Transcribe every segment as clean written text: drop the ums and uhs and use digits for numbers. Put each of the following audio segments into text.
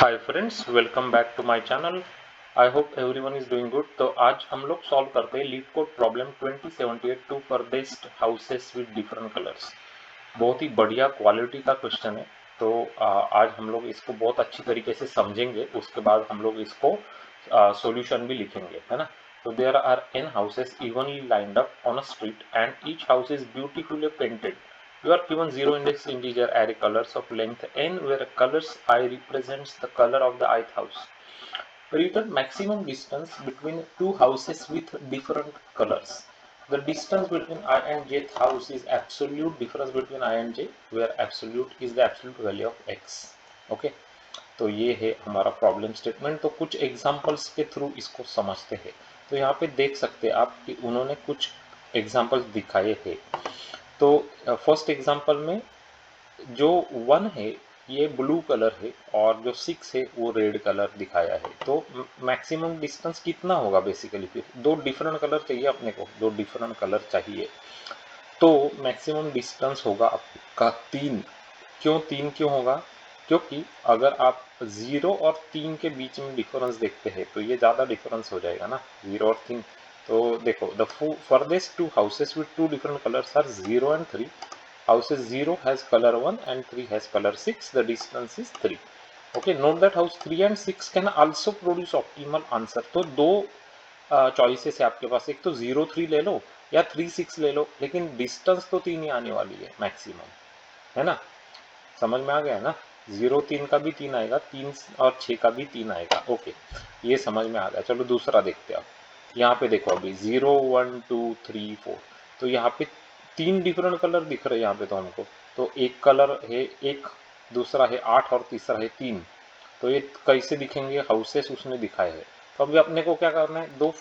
Hi friends, welcome back to my channel. I hope everyone is doing good. तो आज हम लोग solve करते हैं LeetCode problem 2078 two furthest houses with different colours. बहुत ही बढ़िया क्वालिटी का क्वेश्चन है। तो आज हम लोग इसको बहुत अच्छी तरीके से समझेंगे, उसके बाद हम लोग इसको सॉल्यूशन भी लिखेंगे, है ना। तो there are n houses evenly lined up on a street and each house is beautifully painted. You are given zero index integer array colors of length n where colors I represents the color of the ith house. Return maximum distance between two houses with different colors. The distance between I and jth house is absolute difference between I and j, where absolute is the absolute value of x. Okay. तो ये है हमारा problem statement. तो कुछ examples के through इसको समझते हैं। तो यहाँ पे देख सकते हैं आप कि उन्होंने कुछ एग्जांपल्स दिखाए हैं। तो फर्स्ट एग्जांपल में जो 1 है ये ब्लू कलर है और जो 6 है वो रेड कलर दिखाया है। तो मैक्सिमम डिस्टेंस कितना होगा बेसिकली? फिर दो डिफरेंट कलर चाहिए अपने को, दो डिफरेंट कलर चाहिए। तो मैक्सिमम डिस्टेंस होगा आपका 3। क्यों 3 क्यों होगा? क्योंकि अगर आप 0 और 3 के बीच में डिफरेंस देखते हैं तो ये ज़्यादा डिफरेंस हो जाएगा ना, 0 और 3। तो देखो, the furthest two houses with two different colours are 0 and 3. Houses 0 has color 1 and 3 has color 6. The distance is 3. Okay, note that house 3 and 6 can also produce optimal answer. तो दो चॉइसेस है आपके पास, एक तो 0 3 ले लो या 3 6 ले लो, लेकिन डिस्टेंस तो 3 ही आने वाली है मैक्सिमम, है ना। समझ में आ गया ना। 0 3 का भी 3 आएगा, 3 और 6 का भी 3 आएगा। ओके, ये समझ में आ गया। चलो दूसरा देखते हैं आप। यहाँ पे देखो अभी 0 1 2 3 4, तो यहाँ पे 3 डिफरेंट कलर दिख रहे हैं यहाँ पे तो हमको। तो एक कलर है, एक दूसरा है 8 और तीसरा है 3। तो ये कैसे दिखेंगे? हाउसेस उसने दिखाए हैं। तो अभी अपने को क्या करना है, दो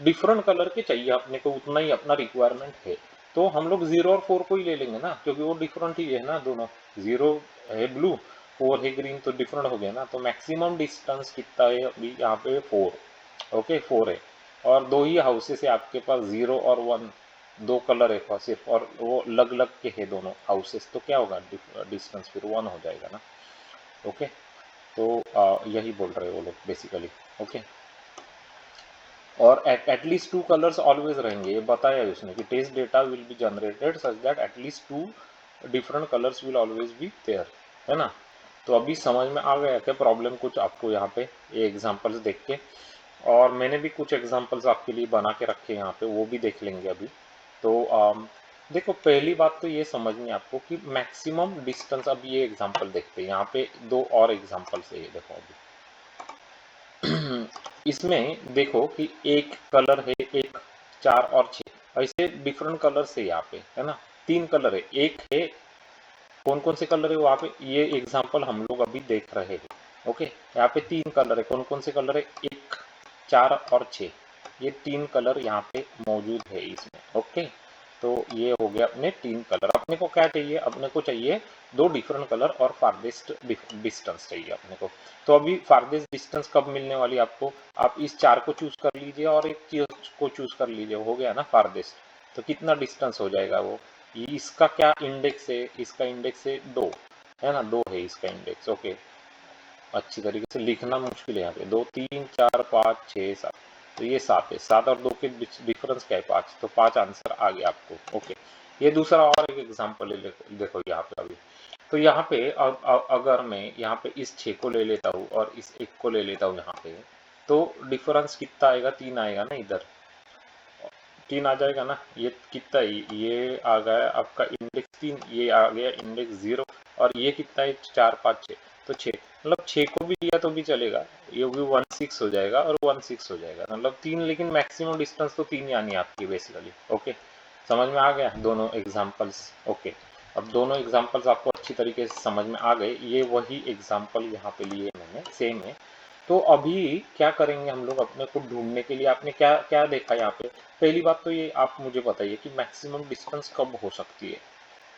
डिफरेंट कलर के चाहिए अपने को, उतना ही अपना रिक्वायरमेंट है। तो हम लोग 0 और 4 को ही ले लेंगे ना, क्योंकि वो डिफरेंट ही है ना दोनों। 0 है ब्लू, 4 है ग्रीन, तो डिफरेंट हो गया ना। तो मैक्सिमम डिस्टेंस कितना है अभी यहाँ पे? 4। ओके, 4 है। और दो ही हाउसेस है आपके पास, 0 और 1। दो कलर है सिर्फ, और वो अलग अलग के है दोनों हाउसेस। तो क्या होगा डिस्टेंस? फिर 1 हो जाएगा ना। ओके, तो यही बोल रहे वो लोग बेसिकली। ओके, और एटलीस्ट 2 कलर्स ऑलवेज रहेंगे, ये बताया है उसने कि test data will be generated such that at least 2 different colours will always be there, है ना। तो अभी समझ में आ गया क्या प्रॉब्लम कुछ आपको यहाँ पे ये एग्जांपल्स देख के? और मैंने भी कुछ एग्जांपल्स आपके लिए बना के रखे यहाँ पे, वो भी देख लेंगे अभी। तो देखो, पहली बात तो ये समझनी है आपको कि मैक्सिमम डिस्टेंस, अब ये एग्जांपल देखते हैं। यहाँ पे दो और एग्जांपल्स है, ये देखो अभी। इसमें देखो कि एक कलर है, एक 4 और 6, ऐसे डिफरेंट कलर्स है यहाँ पे, है ना। 3 कलर है, एक है, कौन कौन से कलर है वहाँ पे? ये एग्जांपल हम लोग अभी देख रहे हैं। ओके, यहाँ पे 3 कलर है, कौन कौन से कलर है? 1 4 और 6, ये 3 कलर यहाँ पे मौजूद है इसमें। ओके, तो ये हो गया अपने 3 कलर। अपने को क्या चाहिए? अपने को चाहिए दो डिफरेंट कलर और फारदेस्ट डिस्टेंस चाहिए अपने को। तो अभी फारदेस्ट डिस्टेंस कब मिलने वाली आपको? आप इस 4 को चूज कर लीजिए और एक चीज को चूज कर लीजिए, हो गया ना फारदेस्ट। तो कितना डिस्टेंस हो जाएगा वो? इसका क्या इंडेक्स है? इसका इंडेक्स है 2, है ना। 2 है इसका इंडेक्स। ओके, अच्छी तरीके से लिखना मुश्किल है यहाँ पे। 2 3 4 5 6 7, तो ये 7 है। 7 और 2 के डिफरेंस क्या है? 5। तो 5 आंसर आ गया आपको। ओके, ये दूसरा और एक एग्जांपल है, देखो यहाँ पे अभी। तो यहाँ पे अगर मैं यहाँ पे इस 6 को ले लेता हूँ और इस 1 को ले लेता हूँ यहाँ पे, तो डिफरेंस कितना आएगा? 3 आएगा ना इधर, 3 आ जाएगा ना। ये कितना है? ये आ गया आपका इंडेक्स 3, ये आ गया इंडेक्स 0, और ये कितना है? 4 5 6, तो 6। मतलब 6 को भी लिया तो भी चलेगा, ये भी 1 6 हो जाएगा और 1 6 हो जाएगा, मतलब 3। लेकिन मैक्सिमम डिस्टेंस तो 3 ही आनी है आपकी बेसिकली। ओके, समझ में आ गया दोनों एग्जाम्पल्स? ओके, अब दोनों एग्जाम्पल्स आपको अच्छी तरीके से समझ में आ गए। ये वही एग्जाम्पल यहाँ पे लिए मैंने, सेम है। तो अभी क्या करेंगे हम लोग अपने को ढूंढने के लिए? आपने क्या क्या देखा यहाँ पे? पहली बात तो ये आप मुझे बताइए कि मैक्सिमम डिस्टेंस कब हो सकती है,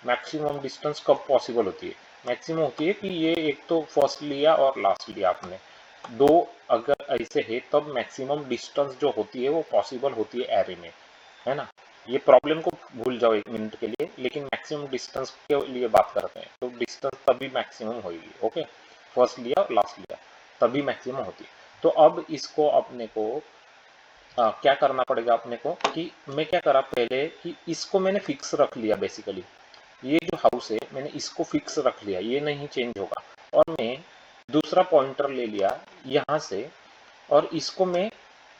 मैक्सिमम डिस्टेंस कब पॉसिबल होती है? मैक्सिमम होती है कि ये एक तो फर्स्ट लिया और लास्ट लिया आपने, दो अगर ऐसे है तब मैक्सिमम डिस्टेंस जो होती है वो पॉसिबल होती है एरे में, है ना। ये प्रॉब्लम को भूल जाओ 1 मिनट के लिए, लेकिन मैक्सिमम डिस्टेंस के लिए बात करते हैं। तो डिस्टेंस तभी मैक्सिमम होगी। ओके, फर्स्ट लिया और लास्ट लिया। तभी मैक्सिमम होती है। तो अब इसको अपने को क्या करना पड़ेगा अपने को कि मैं क्या करा पहले कि इसको मैंने फिक्स रख लिया। बेसिकली ये जो हाउस है मैंने इसको फिक्स रख लिया, ये नहीं चेंज होगा। और मैं दूसरा पॉइंटर ले लिया यहाँ से और इसको मैं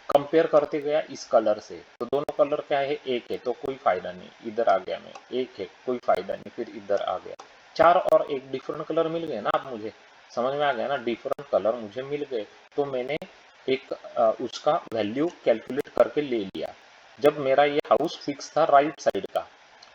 कंपेयर करते गया इस कलर से। तो दोनों कलर क्या है, एक है तो कोई फायदा नहीं, इधर आ गया मैं, एक है कोई फायदा नहीं, फिर इधर आ गया। चार और एक डिफरेंट कलर मिल गए ना। अब मुझे समझ में आ गया ना, डिफरेंट कलर मुझे मिल गए। तो मैंने एक उसका वैल्यू कैलकुलेट करके ले लिया। जब मेरा ये हाउस फिक्स था राइट साइड का,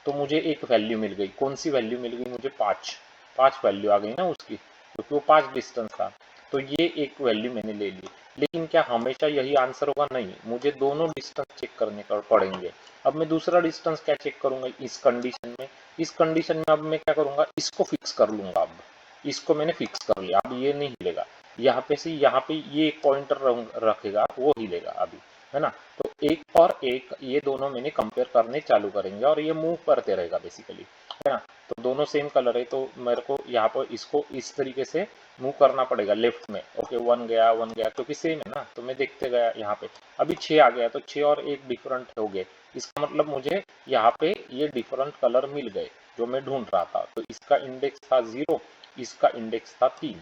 तो मुझे एक वैल्यू मिल गई। कौन सी वैल्यू मिल गई मुझे? 5 वैल्यू आ गई ना उसकी, क्योंकि वो 5 डिस्टेंस था। तो ये एक वैल्यू मैंने ले ली। लेकिन क्या हमेशा यही आंसर होगा? नहीं, मुझे दोनों डिस्टेंस चेक करने पड़ेंगे। अब मैं दूसरा डिस्टेंस क्या चेक करूंगा इस कंडीशन में? इस कंडीशन में अब मैं क्या करूंगा, इसको फिक्स कर लूंगा। अब इसको मैंने फिक्स कर लिया, अब ये नहीं हिलेगा। यहाँ पे से यहाँ पे ये एक पॉइंटर रखेगा, वो हिलेगा अभी, है ना। तो एक और एक ये दोनों मैंने कंपेयर करने चालू करेंगे और ये मूव करते रहेगा बेसिकली, है ना। तो दोनों सेम कलर है, तो मेरे को यहाँ पर इसको इस तरीके से मूव करना पड़ेगा लेफ्ट में। ओके, 1 गया 1 गया, क्योंकि सेम है ना। तो मैं देखते गया यहाँ पे, अभी 6 आ गया, तो 6 और एक डिफरेंट हो गए। इसका मतलब मुझे यहाँ पे ये डिफरेंट कलर मिल गए जो मैं ढूंढ रहा था। तो इसका इंडेक्स था 0, इसका इंडेक्स था 3,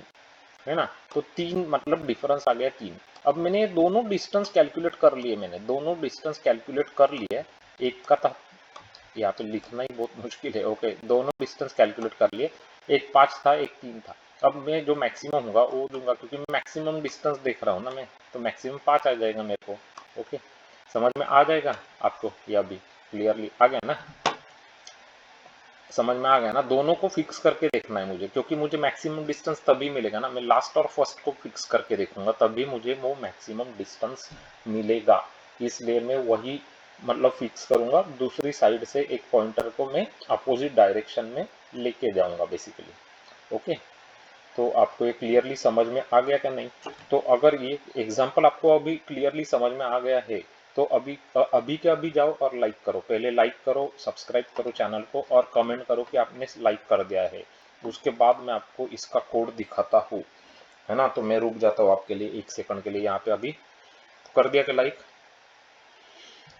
है ना। तो 3 मतलब डिफरेंस आ गया 3। अब मैंने दोनों डिस्टेंस कैलकुलेट कर लिए, मैंने दोनों डिस्टेंस कैलकुलेट कर लिए। एक का था, यहाँ पे लिखना ही बहुत मुश्किल है। ओके, दोनों डिस्टेंस कैलकुलेट कर लिए, एक 5 था एक 3 था। अब मैं जो मैक्सिमम होगा वो दूंगा, क्योंकि मैं मैक्सिमम डिस्टेंस देख रहा हूँ ना मैं, तो मैक्सिमम 5 आ जाएगा मेरे को। ओके, समझ में आ जाएगा आपको? ये अभी क्लियरली आ गया ना, समझ में आ गया ना। दोनों को फिक्स करके देखना है मुझे, क्योंकि मुझे मैक्सिमम डिस्टेंस तभी मिलेगा ना, मैं लास्ट और फर्स्ट को फिक्स करके देखूंगा, तभी मुझे वो मैक्सिमम डिस्टेंस मिलेगा। इसलिए मैं वही मतलब फिक्स करूंगा। दूसरी साइड से एक पॉइंटर को मैं अपोजिट डायरेक्शन में लेके जाऊंगा बेसिकली। ओके, तो आपको ये क्लियरली समझ में आ गया क्या? नहीं? तो अगर ये एग्जांपल आपको अभी क्लियरली समझ में आ गया है, तो अभी के अभी जाओ और लाइक करो। पहले लाइक करो, सब्सक्राइब करो चैनल को और कमेंट करो कि आपने लाइक कर दिया है। उसके बाद मैं आपको इसका कोड दिखाता हूँ, है ना। तो मैं रुक जाता हूँ आपके लिए 1 सेकंड के लिए। यहाँ पे अभी कर दिया क्या लाइक?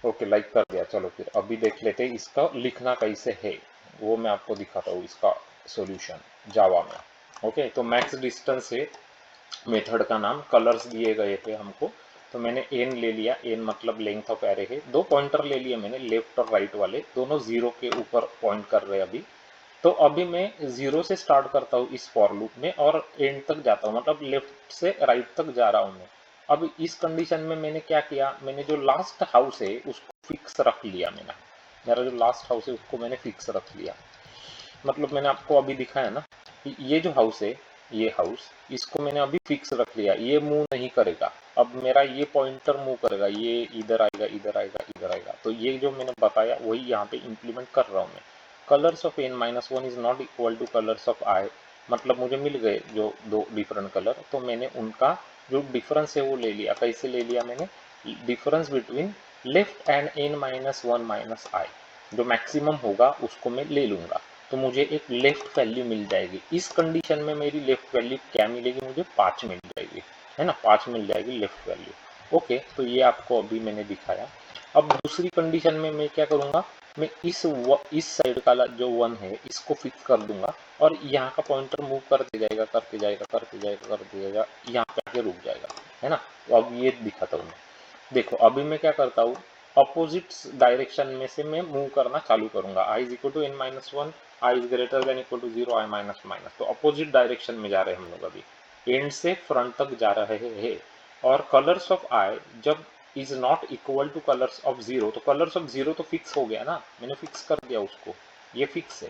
ओके, लाइक कर दिया। चलो फिर अभी देख लेते हैं इसका लिखना कैसे है, वो मैं आपको दिखाता हूँ इसका सॉल्यूशन जावा में। ओके, तो मैक्स डिस्टेंस है मेथड का नाम। कलर्स दिए गए थे हमको, तो मैंने एन ले लिया। एन मतलब लेंथ ऑफ एरे है। 2 पॉइंटर ले लिए मैंने, लेफ्ट और राइट वाले, दोनों 0 के ऊपर पॉइंट कर रहे हैं अभी। तो अभी मैं 0 से स्टार्ट करता हूँ इस फॉर लूप में और एंड तक जाता हूँ, मतलब लेफ्ट से राइट तक जा रहा हूँ मैं। अब इस कंडीशन में मैंने क्या किया, मैंने जो लास्ट हाउस है उसको फिक्स रख लिया। मेरा जो लास्ट हाउस है उसको मैंने फिक्स रख लिया। मतलब मैंने आपको अभी दिखाया ना कि ये जो हाउस है, ये हाउस, इसको मैंने अभी फिक्स रख लिया, ये मूव नहीं करेगा। अब मेरा ये पॉइंटर मूव करेगा, ये इधर आएगा इधर आएगा इधर आएगा। तो ये जो मैंने बताया वही यहाँ पे इंप्लीमेंट कर रहा हूँ मैं। Colours of n-1 is not equal two colours of i, मतलब मुझे मिल गए जो 2 डिफरेंट कलर, तो मैंने उनका जो डिफरेंस है वो ले लिया। कैसे ले लिया मैंने? Difference between left and n-1 - i, जो मैक्सिमम होगा उसको मैं ले लूंगा। तो मुझे एक लेफ्ट वैल्यू मिल जाएगी। इस कंडीशन में मेरी लेफ्ट वैल्यू क्या मिलेगी मुझे? 5 मिल जाएगी, है ना। 5 मिल जाएगी लेफ्ट वैल्यू। ओके, तो ये आपको अभी मैंने दिखाया। अब दूसरी कंडीशन में मैं क्या करूंगा, मैं इस साइड का जो 1 है इसको फिक्स कर दूंगा और यहाँ का पॉइंटर मूव करते जाएगा करते जाएगा करते जाएगा करते जाएगा, यहाँ पे आके रुक जाएगा, है ना। तो अब ये दिखाता हूँ मैं। देखो अभी मैं क्या करता हूँ, अपोजिट डायरेक्शन में से मैं मूव करना चालू करूंगा। i is equal to n-1, i is greater than equal to 0, i minus minus. तो अपोजिट डायरेक्शन में जा रहे हैं हम लोग अभी, एंड से फ्रंट तक जा रहे हैं। और कलर्स ऑफ i जब is not equal two colours of 0, तो कलर्स ऑफ 0 तो फिक्स हो गया ना, मैंने फिक्स कर दिया उसको, ये फिक्स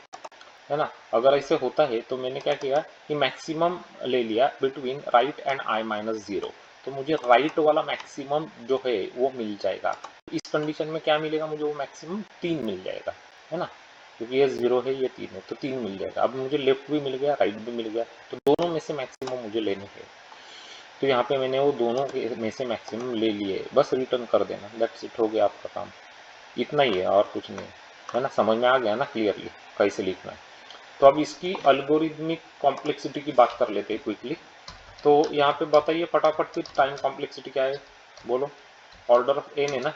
है ना। अगर ऐसे होता है तो मैंने क्या किया कि मैक्सिमम ले लिया between right and i minus 0, तो मुझे राइट वाला मैक्सिमम जो है वो मिल जाएगा। इस कंडीशन में क्या मिलेगा मुझे? वो मैक्सिमम 3 मिल जाएगा, है ना, क्योंकि ये 0 है ये 3 है, तो 3 मिल जाएगा। अब मुझे लेफ्ट भी मिल गया राइट भी मिल गया, तो दोनों में से मैक्सिमम मुझे लेने हैं। तो यहाँ पे मैंने वो दोनों में से मैक्सिमम ले लिए, बस रिटर्न कर देना, दैट्स इट, हो गया आपका काम। इतना ही है और कुछ नहीं, है ना। समझ में आ गया ना क्लियरली कैसे लिखना है? तो अब इसकी अल्गोरिदमिक कॉम्प्लेक्सिटी की बात कर लेते हैं क्विकली। तो यहाँ पे बताइए फटाफट कि टाइम कॉम्प्लेक्सिटी क्या है, बोलो। ऑर्डर ऑफ एन है ना,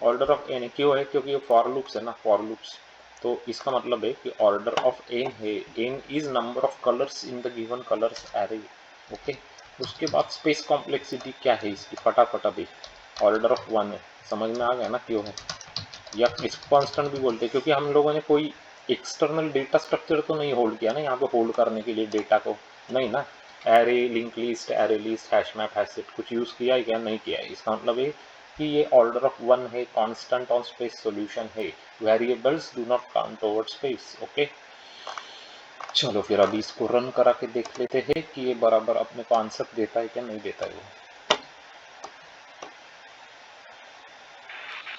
ऑर्डर ऑफ एन क्यों है, क्योंकि ये फॉर लूप्स है ना, फॉर लूप्स। तो इसका मतलब है कि ऑर्डर ऑफ एन है, n is number of colours in the given colours array. Okay, उसके बाद स्पेस कॉम्प्लेक्सिटी क्या है इसकी, फटाफट अभी। ऑर्डर ऑफ वन है, समझ में आ गया ना क्यों है, या इसको कांस्टेंट भी बोलते हैं क्योंकि हम लोगों ने कोई एक्सटर्नल डेटा स्ट्रक्चर तो नहीं होल्ड किया ना यहाँ पे होल्ड करने के लिए डेटा को, नहीं ना। Array, link list, array list, hash map, HashSet कुछ यूज किया है क्या, नहीं किया है। इसका मतलब है कि ये ऑर्डर ऑफ वन है, कांस्टेंट ऑन स्पेस सॉल्यूशन है, variables do not count over space. Okay, चलो फिर अभी इसको रन करा के देख लेते हैं कि ये बराबर अपने को आंसर देता है क्या नहीं देता है वो।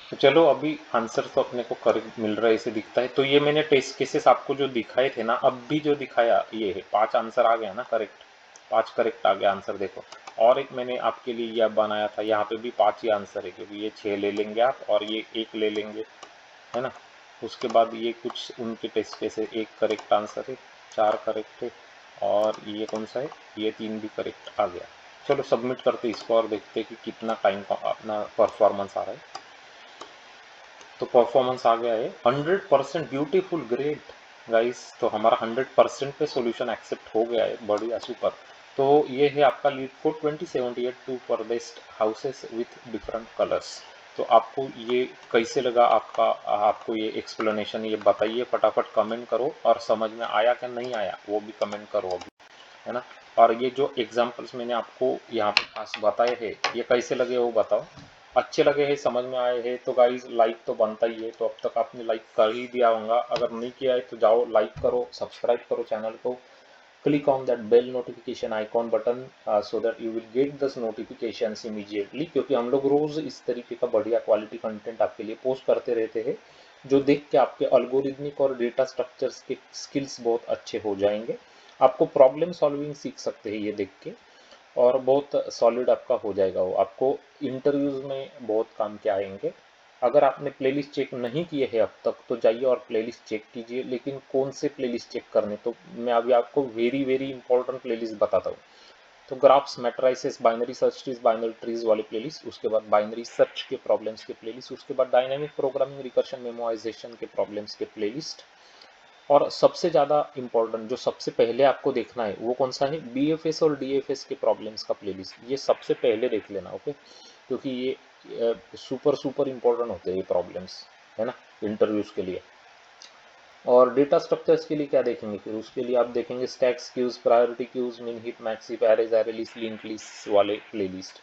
तो चलो अभी आंसर तो अपने को करेक्ट मिल रहा है ऐसे दिखता है। तो ये मैंने टेस्ट केसेस आपको जो दिखाए थे ना, अब भी जो दिखाया ये है, 5 आंसर आ गया ना करेक्ट, 5 करेक्ट आ गया आंसर देखो। और एक मैंने आपके लिए यह बनाया था, यहाँ पे भी 5 ही आंसर है क्योंकि ये 6 ले लेंगे आप और ये 1 ले लेंगे, है ना। उसके बाद ये कुछ उनके टेस्ट केस है, 1 करेक्ट आंसर है, 4 करेक्ट है, और ये कौन सा है, ये 3 भी करेक्ट आ गया। चलो सबमिट करते इसको और देखते कि कितना टाइम का अपना परफॉर्मेंस आ रहा है। तो परफॉर्मेंस आ गया है 100%, ब्यूटीफुल, ग्रेट गाइस। तो हमारा 100% पे सॉल्यूशन एक्सेप्ट हो गया है, बढ़िया, सुपर। तो ये है आपका leet code 2078 for best houses with different colours. तो आपको ये कैसे लगा, आपको ये एक्सप्लेनेशन ये बताइए, फटाफट कमेंट करो, और समझ में आया क्या नहीं आया वो भी कमेंट करो अभी, है ना। और ये जो एग्जाम्पल्स मैंने आपको यहाँ पे खास बताए हैं, ये कैसे लगे वो बताओ। अच्छे लगे हैं, समझ में आए हैं तो गाइज लाइक तो बनता ही है। तो अब तक आपने लाइक कर ही दिया होगा, अगर नहीं किया है तो जाओ लाइक करो, सब्सक्राइब करो चैनल को, click on that bell notification icon button so that you will get this notifications immediately, क्योंकि हम लोग रोज इस तरीके का बढ़िया क्वालिटी कंटेंट आपके लिए पोस्ट करते रहते हैं, जो देख के आपके अल्गोरिथमिक और डेटा स्ट्रक्चर्स के स्किल्स बहुत अच्छे हो जाएंगे। आपको प्रॉब्लम सॉल्विंग सीख सकते हैं ये देख के, और बहुत सॉलिड आपका हो जाएगा वो, आपको इंटरव्यूज में बहुत काम के आएंगे। अगर आपने प्लेलिस्ट चेक नहीं किए हैं अब तक तो जाइए और प्लेलिस्ट चेक कीजिए, लेकिन कौन से प्लेलिस्ट चेक करने, तो मैं अभी आपको वेरी वेरी इंपॉर्टेंट प्लेलिस्ट बताता हूँ। तो graphs, matrices, binary search trees, binary trees वाले प्लेलिस्ट, उसके बाद बाइनरी सर्च के प्रॉब्लम्स के प्लेलिस्ट, उसके बाद डायनामिक प्रोग्रामिंग, रिकर्शन, मेमोराइजेशन के प्रॉब्लम्स के प्लेलिस्ट, और सबसे ज़्यादा इम्पोर्टेंट जो सबसे पहले आपको देखना है वो कौन सा है, बीएफएस और डीएफएस के प्रॉब्लम्स का प्लेलिस्ट, ये सबसे पहले देख लेना। ओके, क्योंकि ये सुपर सुपर इम्पोर्टेंट होते हैं ये प्रॉब्लम्स, है ना, इंटरव्यूज के लिए। और डेटा स्ट्रक्चर्स के लिए क्या देखेंगे, फिर उसके लिए आप देखेंगे stacks, queues, priority queues, min, heap, max heap, arrays, array list, link list वाले प्लेलिस्ट।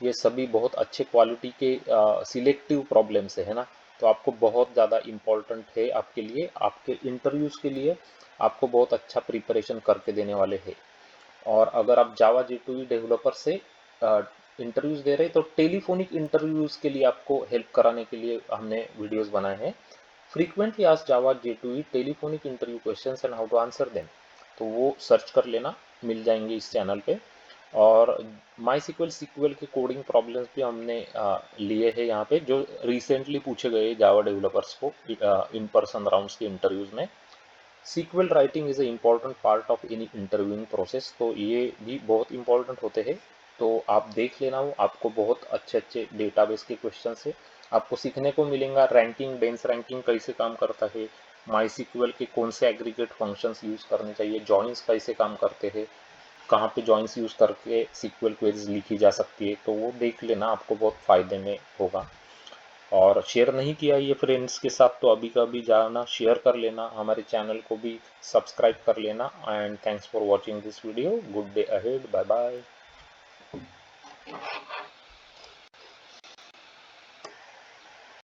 ये सभी बहुत अच्छे क्वालिटी के सिलेक्टिव प्रॉब्लम्स है ना। तो आपको बहुत ज़्यादा इम्पोर्टेंट है आपके लिए, आपके इंटरव्यूज़ के लिए आपको बहुत अच्छा प्रिपरेशन करके देने वाले हैं। और अगर आप जावा J2E डेवलपर से इंटरव्यूज़ दे रहे हैं तो टेलीफोनिक इंटरव्यूज़ के लिए आपको हेल्प कराने के लिए हमने वीडियोस बनाए हैं, frequently asked Java J2E telephonic interview questions and how to answer them. तो वो सर्च कर लेना, मिल जाएंगे इस चैनल पे। और माई सीक्वल के कोडिंग प्रॉब्लम्स भी हमने लिए हैं यहाँ पे, जो रिसेंटली पूछे गए जावा डेवलपर्स को इन पर्सन राउंड्स के इंटरव्यूज में। SQL writing is a important part of any interviewing process, तो ये भी बहुत इंपॉर्टेंट होते हैं। तो आप देख लेना, वो आपको बहुत अच्छे अच्छे डेटाबेस के क्वेश्चन से आपको सीखने को मिलेगा। रैंकिंग, डेंस रैंकिंग कैसे काम करता है, माई सीक्वल के कौन से एग्रीगेट फंक्शंस यूज करने चाहिए, जॉइंस कैसे काम करते हैं, कहाँ पे जॉइंस यूज करके सीक्वल क्वेरीज लिखी जा सकती है, तो वो देख लेना, आपको बहुत फायदे में होगा। और शेयर नहीं किया ये फ्रेंड्स के साथ तो अभी का अभी जाना शेयर कर लेना, हमारे चैनल को भी सब्सक्राइब कर लेना। And thanks for watching this video, good day ahead, bye bye.